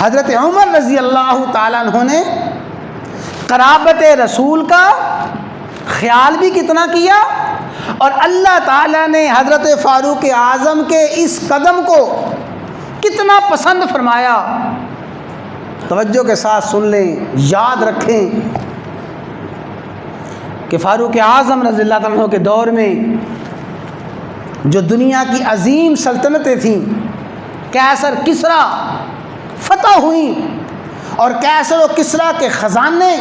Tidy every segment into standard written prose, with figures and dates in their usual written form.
حضرت عمر رضی اللہ تعالیٰ عنہ نے قرابت رسول کا خیال بھی کتنا کیا، اور اللہ تعالیٰ نے حضرت فاروق اعظم کے اس قدم کو کتنا پسند فرمایا۔ توجہ کے ساتھ سن لیں، یاد رکھیں کہ فاروق اعظم رضی اللہ عنہ کے دور میں جو دنیا کی عظیم سلطنتیں تھیں، قیصر کسریٰ فتح ہوئیں، اور قیصر و کسریٰ کے خزانے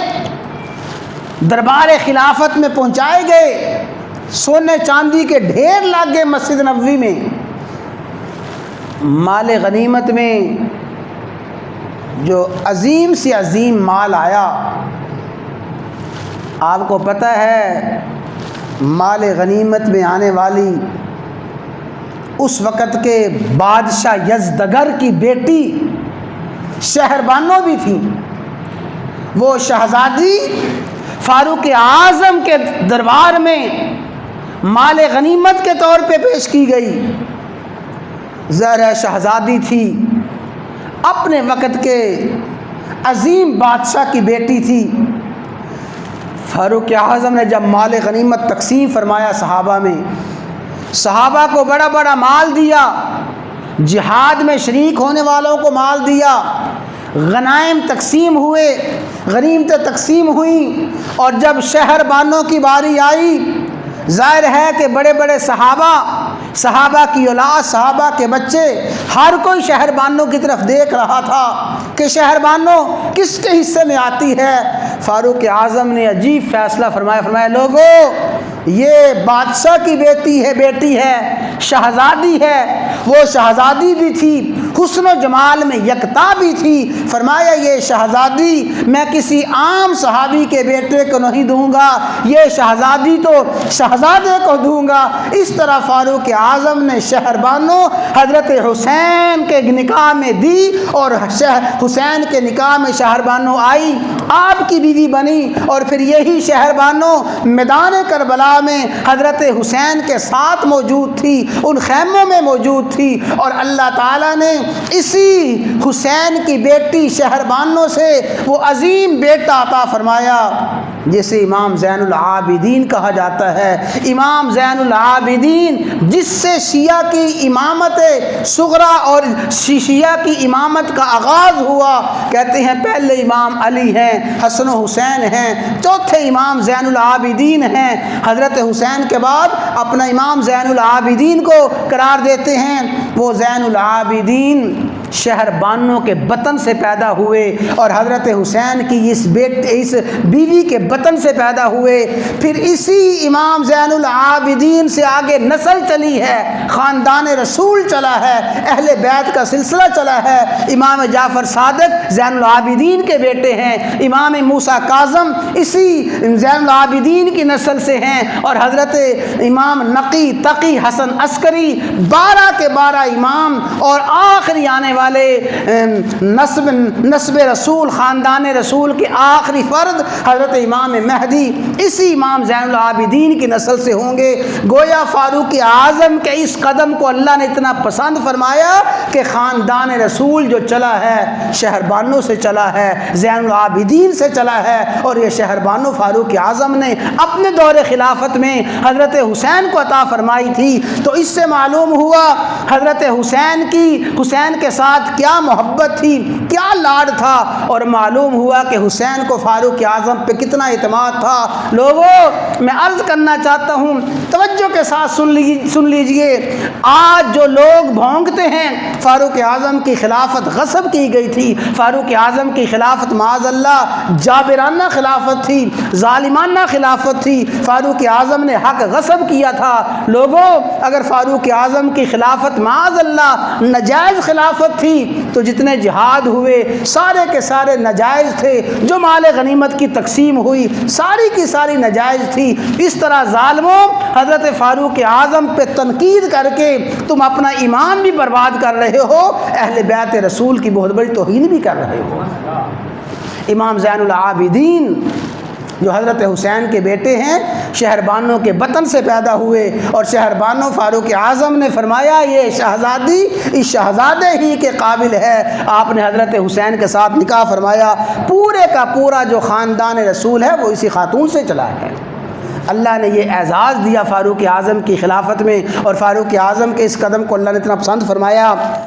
دربار خلافت میں پہنچائے گئے، سونے چاندی کے ڈھیر لگ گئے مسجد نبوی میں۔ مال غنیمت میں جو عظیم سے عظیم مال آیا، آپ کو پتہ ہے مال غنیمت میں آنے والی اس وقت کے بادشاہ یزدگر کی بیٹی شہربانو بھی تھی۔ وہ شہزادی فاروق اعظم کے دربار میں مال غنیمت کے طور پہ پیش کی گئی۔ ظاہر شہزادی تھی، اپنے وقت کے عظیم بادشاہ کی بیٹی تھی۔ فاروق اعظم نے جب مال غنیمت تقسیم فرمایا صحابہ میں، صحابہ کو بڑا بڑا مال دیا، جہاد میں شریک ہونے والوں کو مال دیا، غنائم تقسیم ہوئے، غنیمتیں تقسیم ہوئیں، اور جب شہر بانوں کی باری آئی، ظاہر ہے کہ بڑے بڑے صحابہ کی اولاد، صحابہ کے بچے، ہر کوئی شہر بانوں کی طرف دیکھ رہا تھا کہ شہر بانوں کس کے حصے میں آتی ہے۔ فاروق اعظم نے عجیب فیصلہ فرمایا لوگو، یہ بادشاہ کی بیٹی ہے، شہزادی ہے، وہ شہزادی بھی تھی، حسن و جمال میں یکتا بھی تھی۔ فرمایا یہ شہزادی میں کسی عام صحابی کے بیٹے کو نہیں دوں گا، یہ شہزادی تو شہزادے کو دوں گا۔ اس طرح فاروق اعظم نے شہربانو حضرت حسین کے نکاح میں دی، اور حسین کے نکاح میں شہربانو آئی، آپ کی بیوی بنی، اور پھر یہی شہربانو میدان کربلا میں حضرت حسین کے ساتھ موجود تھی، ان خیموں میں موجود تھی، اور اللہ تعالیٰ نے اسی حسین کی بیٹی شہربانو سے وہ عظیم بیٹا عطا فرمایا جسے امام زین العابدین کہا جاتا ہے۔ امام زین العابدین جس سے شیعہ کی امامت صغریٰ اور شیعہ کی امامت کا آغاز ہوا، کہتے ہیں پہلے امام علی ہیں، حسن و حسین ہیں، چوتھے امام زین العابدین ہیں، حضرت حسین کے بعد اپنا امام زین العابدین کو قرار دیتے ہیں۔ وہ زین العابدین شہر بانوں کے بطن سے پیدا ہوئے، اور حضرت حسین کی اس بیوی کے بطن سے پیدا ہوئے، پھر اسی امام زین العابدین سے آگے نسل چلی ہے، خاندان رسول چلا ہے، اہل بیت کا سلسلہ چلا ہے۔ امام جعفر صادق زین العابدین کے بیٹے ہیں، امام موسیٰ کاظم اسی زین العابدین کی نسل سے ہیں، اور حضرت امام نقی تقی حسن عسکری 12 کے 12 امام، اور آخری آنے والے نسب رسول، خاندان رسول کے آخری فرد حضرت امام مہدی اسی امام زین العابدین کی نسل سے ہوں گے۔ گویا فاروق اعظم کے اس قدم کو اللہ نے اتنا پسند فرمایا کہ خاندان رسول جو چلا ہے شہربانو سے چلا ہے، زین العابدین سے چلا ہے، اور یہ شہربانو فاروق اعظم نے اپنے دور خلافت میں حضرت حسین کو عطا فرمائی تھی۔ تو اس سے معلوم ہوا حضرت حسین کے ساتھ کیا محبت تھی، کیا لاڈ تھا، اور معلوم ہوا کہ حسین کو فاروق اعظم پہ کتنا اعتماد تھا۔ لوگوں میں عرض کرنا چاہتا ہوں، توجہ کے ساتھ سن لیجئے، آج جو لوگ بھونکتے ہیں فاروق اعظم کی خلافت غصب کی گئی تھی، فاروق اعظم کی خلافت معاذ اللہ جابرانہ خلافت تھی، ظالمانہ خلافت تھی، فاروق اعظم نے حق غصب کیا تھا۔ لوگوں اگر فاروق اعظم کی خلافت معاذ اللہ نجائز خلافت تھی تو جتنے جہاد ہوئے سارے کے سارے نجائز تھے، جو مال غنیمت کی تقسیم ہوئی ساری کی ساری نجائز تھی۔ اس طرح ظالموں حضرت فاروق اعظم پہ تنقید کر کے تم اپنا ایمان بھی برباد کر رہے ہو، اہل بیت رسول کی بہت بڑی توہین بھی کر رہے ہو۔ امام زین العابدین جو حضرت حسین کے بیٹے ہیں، شہربانوں کے بطن سے پیدا ہوئے، اور شہربانوں فاروق اعظم نے فرمایا یہ شہزادی اس شہزادے ہی کے قابل ہے۔ آپ نے حضرت حسین کے ساتھ نکاح فرمایا۔ پورے کا پورا جو خاندان رسول ہے وہ اسی خاتون سے چلا ہے۔ اللہ نے یہ اعزاز دیا فاروق اعظم کی خلافت میں، اور فاروق اعظم کے اس قدم کو اللہ نے اتنا پسند فرمایا